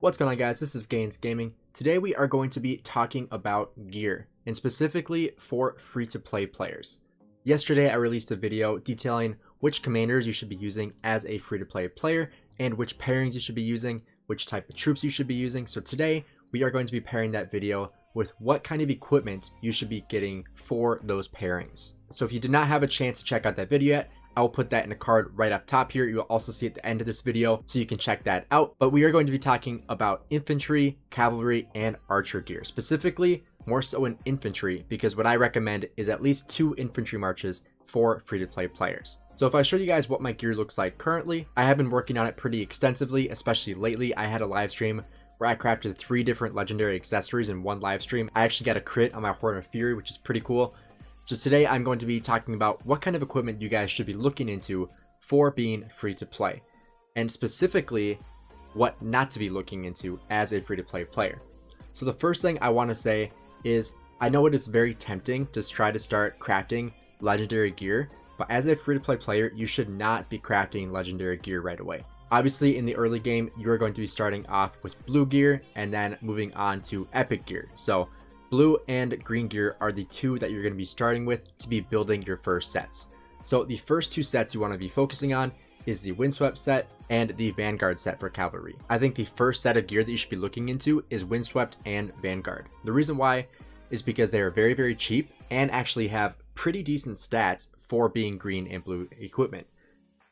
What's going on, guys? This is Gainz Gaming. Today we are going to be talking about gear, and specifically for free-to-play players. Yesterday I released a video detailing which commanders you should be using as a free-to-play player and which pairings you should be using, which type of troops you should be using. So today we are going to be pairing that video with what kind of equipment you should be getting for those pairings. So if you did not have a chance to check out that video yet, I will put that in a card right up top here. You will also see at the end of this video, so you can check that out. But we are going to be talking about infantry, cavalry, and archer gear. Specifically, more so in infantry, because what I recommend is at least 2 infantry marches for free-to-play players. So if I show you guys what my gear looks like currently, I have been working on it pretty extensively, especially lately. I had a live stream where I crafted 3 different legendary accessories in one live stream. I actually got a crit on my Horn of Fury, which is pretty cool. So today I'm going to be talking about what kind of equipment you guys should be looking into for being free to play, and specifically what not to be looking into as a free to play player. So the first thing I want to say is I know it is very tempting to try to start crafting legendary gear, but as a free to play player, you should not be crafting legendary gear right away. Obviously in the early game, you are going to be starting off with blue gear and then moving on to epic gear. So blue and green gear are the 2 that you're going to be starting with to be building your first sets. So the first 2 sets you want to be focusing on is the windswept set and the vanguard set for cavalry. I think the first set of gear that you should be looking into is windswept and vanguard. The reason why is because they are very, very cheap and actually have pretty decent stats for being green and blue equipment.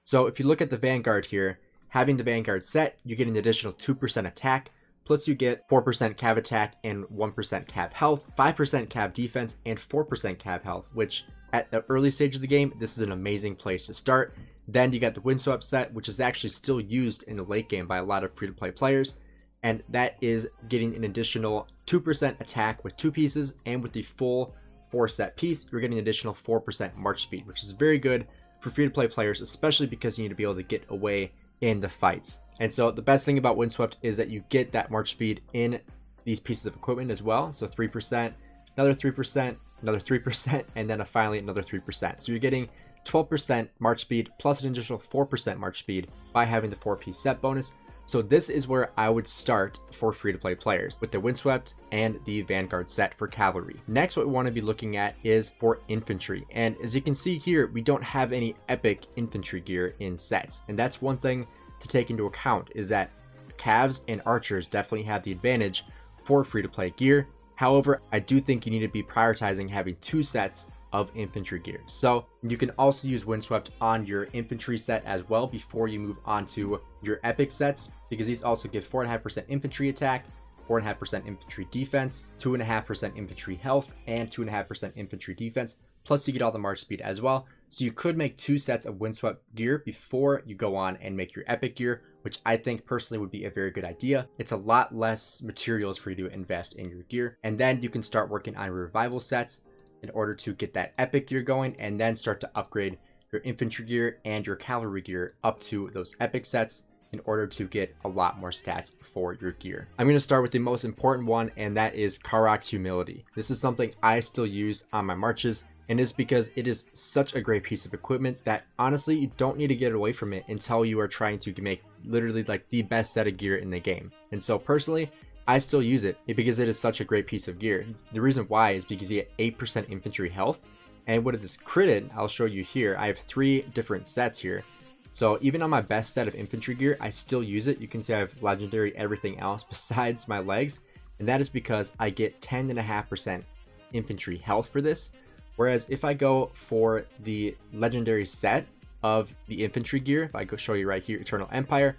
So if you look at the vanguard here, having the vanguard set, you get an additional 2% attack, plus you get 4% cav attack and 1% cav health, 5% cav defense, and 4% cav health, which at the early stage of the game, this is an amazing place to start. Then you got the windswept set, which is actually still used in the late game by a lot of free-to-play players, and that is getting an additional 2% attack with 2 pieces, and with the full 4 set piece, you're getting an additional 4% march speed, which is very good for free-to-play players, especially because you need to be able to get away in the fights. And so the best thing about windswept is that you get that march speed in these pieces of equipment as well. So 3%, another 3%, another 3%, and then finally another 3%. So you're getting 12% march speed plus an additional 4% march speed by having the 4-piece set bonus. So this is where I would start for free-to-play players, with the windswept and the vanguard set for cavalry. Next, what we want to be looking at is for infantry. And as you can see here, we don't have any epic infantry gear in sets. And that's one thing to take into account, is that cavs and archers definitely have the advantage for free-to-play gear. However, I do think you need to be prioritizing having 2 sets of infantry gear. So you can also use windswept on your infantry set as well before you move on to your epic sets, because these also give 4.5% infantry attack, 4.5% infantry defense, 2.5% infantry health, and 2.5% infantry defense. Plus you get all the march speed as well. So you could make 2 sets of windswept gear before you go on and make your epic gear, which I think personally would be a very good idea. It's a lot less materials for you to invest in your gear. And then you can start working on revival sets in order to get that epic gear going, and then start to upgrade your infantry gear and your cavalry gear up to those epic sets in order to get a lot more stats for your gear. I'm going to start with the most important one, and that is Karok's humility. This is something I still use on my marches, and it's because it is such a great piece of equipment that honestly you don't need to get away from it until you are trying to make literally like the best set of gear in the game. And so personally, I still use it because it is such a great piece of gear. The reason why is because you get 8% infantry health, and what it is critted, I'll show you here. I have 3 different sets here. So even on my best set of infantry gear, I still use it. You can see I have legendary everything else besides my legs, and that is because I get 10.5% infantry health for this. Whereas if I go for the legendary set of the infantry gear, if I go show you right here, Eternal Empire,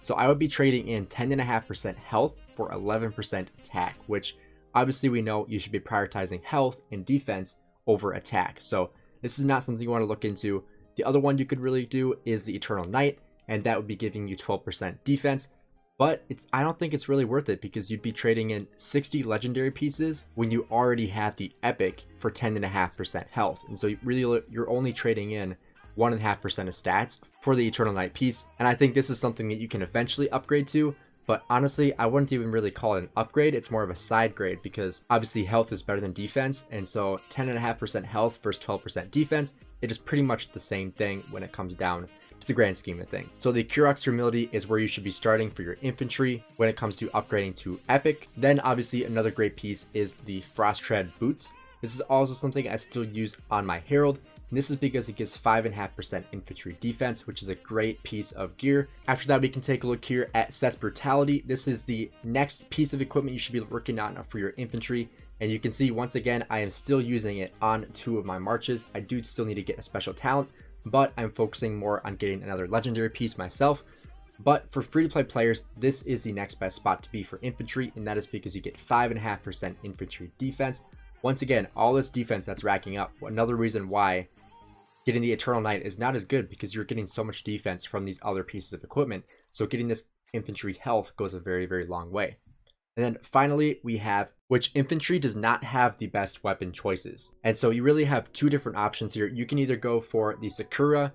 so I would be trading in 10.5% health for 11% attack, which obviously we know you should be prioritizing health and defense over attack. So this is not something you want to look into. The other one you could really do is the Eternal Knight, and that would be giving you 12% defense. But I don't think it's really worth it, because you'd be trading in 60 legendary pieces when you already have the epic for 10.5% health. And so you're only trading in 1.5% of stats for the Eternal Knight piece. And I think this is something that you can eventually upgrade to, but honestly, I wouldn't even really call it an upgrade. It's more of a side grade, because obviously health is better than defense. And so 10.5% health versus 12% defense, it is pretty much the same thing when it comes down to the grand scheme of things. So the Curox Humility is where you should be starting for your infantry when it comes to upgrading to epic. Then obviously another great piece is the Frost Tread boots. This is also something I still use on my Herald. And this is because it gives 5.5% infantry defense, which is a great piece of gear. After that, we can take a look here at Set's Brutality. This is the next piece of equipment you should be working on for your infantry. And you can see, once again, I am still using it on 2 of my marches. I do still need to get a special talent, but I'm focusing more on getting another legendary piece myself. But for free-to-play players, this is the next best spot to be for infantry, and that is because you get 5.5% infantry defense. Once again, all this defense that's racking up. Another reason why getting the Eternal Knight is not as good, because you're getting so much defense from these other pieces of equipment. So getting this infantry health goes a very, very long way. And then finally, we have which infantry does not have the best weapon choices. And so you really have 2 different options here. You can either go for the Sakura,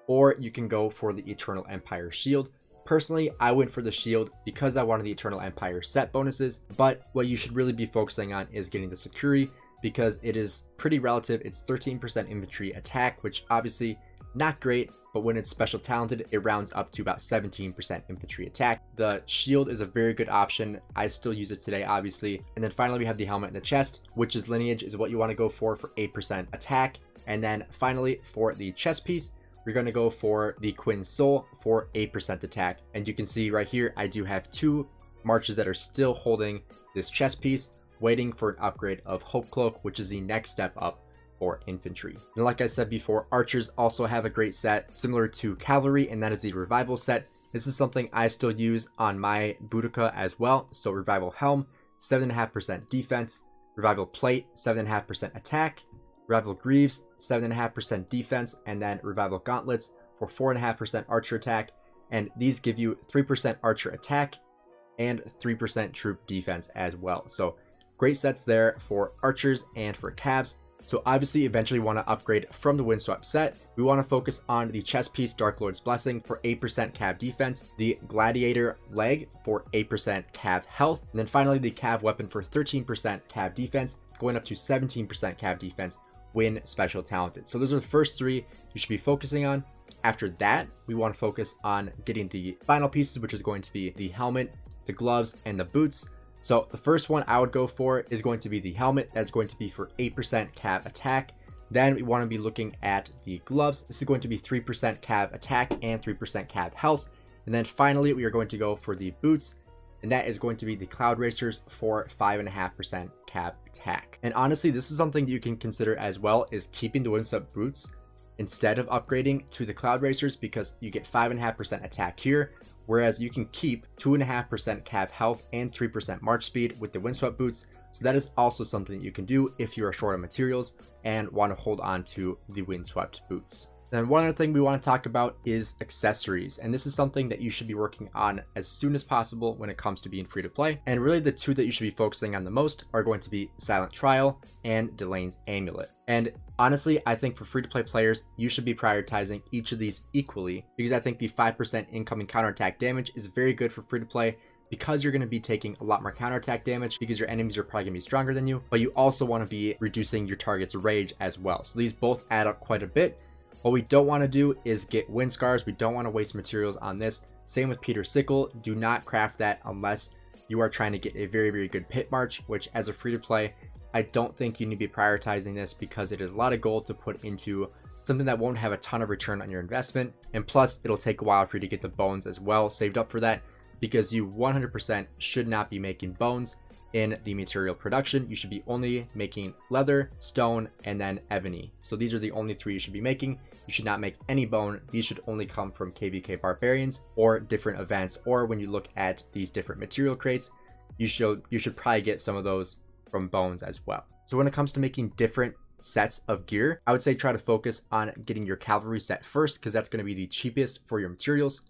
or you can go for the Eternal Empire Shield. Personally, I went for the shield because I wanted the Eternal Empire set bonuses, but what you should really be focusing on is getting the Sakura, because it is pretty relative. It's 13% infantry attack, which obviously not great, but when it's special talented, it rounds up to about 17% infantry attack. The shield is a very good option. I still use it today, obviously. And then finally, we have the helmet in the chest, which is lineage, is what you want to go for 8% attack. And then finally, for the chest piece, we're going to go for the Quinn Soul for 8% attack. And you can see right here, I do have 2 marches that are still holding this chest piece, waiting for an upgrade of Hope Cloak, which is the next step up for infantry. And like I said before, archers also have a great set similar to cavalry, and that is the revival set. This is something I still use on my Boudica as well. So revival helm, 7.5% defense, revival plate, 7.5% attack, revival greaves, 7.5% defense, and then revival gauntlets for 4.5% archer attack. And these give you 3% archer attack and 3% troop defense as well. So great sets there for archers and for cavs. So obviously, eventually want to upgrade from the windswept set. We want to focus on the chest piece Dark Lord's Blessing for 8% cav defense, the gladiator leg for 8% cav health, and then finally the cav weapon for 13% cav defense, going up to 17% cav defense when special talented. So those are the first 3 you should be focusing on. After that, we want to focus on getting the final pieces, which is going to be the helmet, the gloves, and the boots. So the first one I would go for is going to be the helmet. That's going to be for 8% cav attack. Then we want to be looking at the gloves. This is going to be 3% cav attack and 3% cav health. And then finally, we are going to go for the boots, and that is going to be the Cloud Racers for 5.5% cav attack. And honestly, this is something you can consider as well, is keeping the windswept boots instead of upgrading to the Cloud Racers, because you get 5.5% attack here, whereas you can keep 2.5% cav health and 3% march speed with the windswept boots. So that is also something that you can do if you are short on materials and want to hold on to the windswept boots. Then one other thing we want to talk about is accessories, and this is something that you should be working on as soon as possible when it comes to being free to play. And really the 2 that you should be focusing on the most are going to be Silent Trial and Delane's Amulet. And honestly, I think for free to play players, you should be prioritizing each of these equally, because I think the 5% incoming counterattack damage is very good for free to play, because you're going to be taking a lot more counterattack damage because your enemies are probably going to be stronger than you, but you also want to be reducing your target's rage as well. So these both add up quite a bit. What we don't want to do is get wind scars. We don't want to waste materials on this. Same with Peter's Sickle. Do not craft that unless you are trying to get a very, very good pit march, which as a free to play, I don't think you need to be prioritizing this, because it is a lot of gold to put into something that won't have a ton of return on your investment. And plus, it'll take a while for you to get the bones as well saved up for that, because you 100% should not be making bones in the material production. You should be only making leather, stone, and then ebony. So these are the only 3 you should be making. You should not make any bone. These should only come from KVK barbarians or different events, or when you look at these different material crates, you should probably get some of those from bones as well. So when it comes to making different sets of gear, I would say try to focus on getting your cavalry set first, because that's going to be the cheapest for your materials.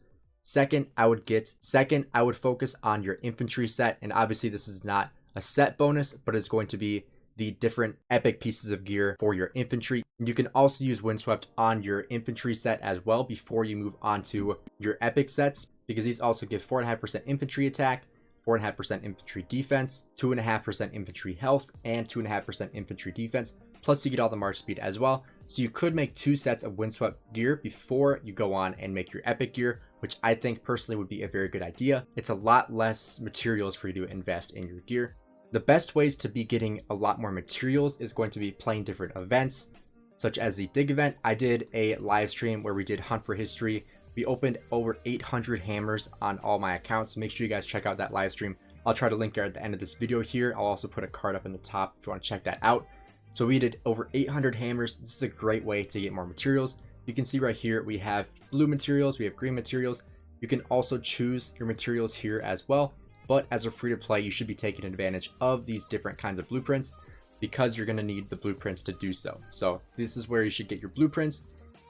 Second, I would focus on your infantry set, and obviously this is not a set bonus, but it's going to be the different epic pieces of gear for your infantry. You can also use windswept on your infantry set as well before you move on to your epic sets, because these also give 4.5% infantry attack, 4.5% infantry defense, 2.5% infantry health, and 2.5% infantry defense plus you get all the march speed as well. So you could make 2 sets of windswept gear before you go on and make your epic gear, which I think personally would be a very good idea. It's a lot less materials for you to invest in your gear. The best ways to be getting a lot more materials is going to be playing different events, such as the dig event. I did a live stream where we did hunt for history. We opened over 800 hammers on all my accounts, so make sure you guys check out that live stream. I'll try to link it at the end of this video here. I'll also put a card up in the top if you want to check that out. So we did over 800 hammers. This is a great way to get more materials. You can see right here we have blue materials, we have green materials. You can also choose your materials here as well, but as a free to play, you should be taking advantage of these different kinds of blueprints because you're going to need the blueprints to do so. So this is where you should get your blueprints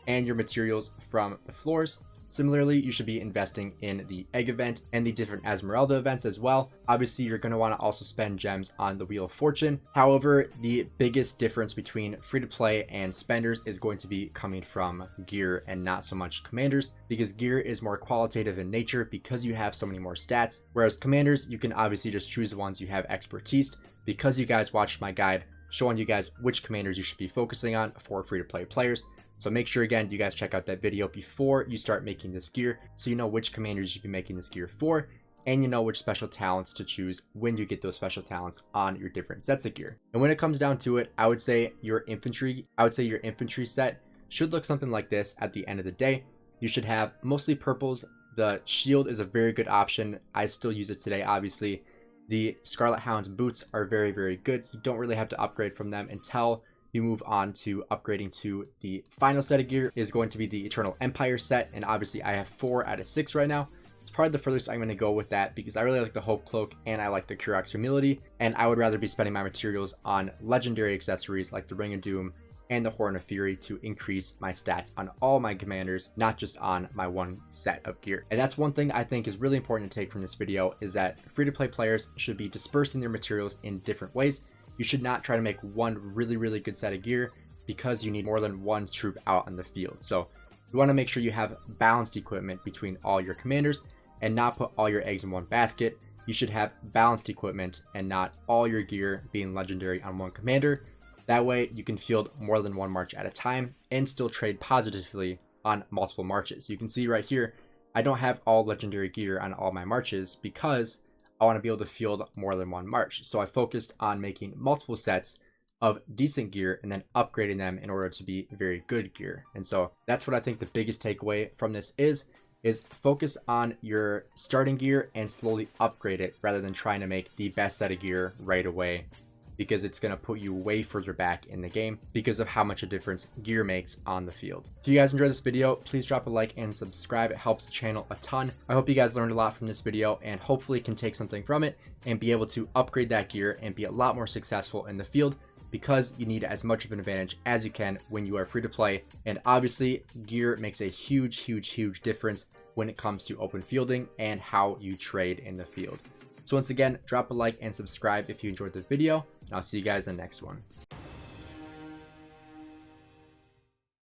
and your materials from the floors. Similarly, you should be investing in the egg event and the different Esmeralda events as well. Obviously, you're going to want to also spend gems on the Wheel of Fortune. However, the biggest difference between free-to-play and spenders is going to be coming from gear and not so much commanders, because gear is more qualitative in nature because you have so many more stats, whereas commanders, you can obviously just choose the ones you have expertise because you guys watched my guide showing you guys which commanders you should be focusing on for free-to-play players. So make sure, again, you guys check out that video before you start making this gear so you know which commanders you should be making this gear for, and you know which special talents to choose when you get those special talents on your different sets of gear. And when it comes down to it, I would say your infantry set should look something like this at the end of the day. You should have mostly purples. The shield is a very good option. I still use it today, obviously. The Scarlet Hound's boots are very, very good. You don't really have to upgrade from them until you move on to upgrading to the final set of gear is going to be the Eternal Empire set. And obviously I have 4 out of 6 right now. It's probably the furthest I'm going to go with that because I really like the Hope Cloak and I like the Kurok's Humility. And I would rather be spending my materials on legendary accessories like the Ring of Doom and the Horn of Fury to increase my stats on all my commanders, not just on my one set of gear. And that's one thing I think is really important to take from this video, is that free-to-play players should be dispersing their materials in different ways. You should not try to make one really, really good set of gear because you need more than one troop out on the field. So you want to make sure you have balanced equipment between all your commanders and not put all your eggs in one basket. You should have balanced equipment and not all your gear being legendary on one commander. That way you can field more than one march at a time and still trade positively on multiple marches. You can see right here, I don't have all legendary gear on all my marches because I want to be able to field more than one march. So I focused on making multiple sets of decent gear and then upgrading them in order to be very good gear. And so that's what I think the biggest takeaway from this is focus on your starting gear and slowly upgrade it rather than trying to make the best set of gear right away, because it's going to put you way further back in the game because of how much a difference gear makes on the field. If you guys enjoyed this video, please drop a like and subscribe. It helps the channel a ton. I hope you guys learned a lot from this video and hopefully can take something from it and be able to upgrade that gear and be a lot more successful in the field, because you need as much of an advantage as you can when you are free to play. And obviously gear makes a huge, huge, huge difference when it comes to open fielding and how you trade in the field. So once again, drop a like and subscribe if you enjoyed the video, and I'll see you guys in the next one.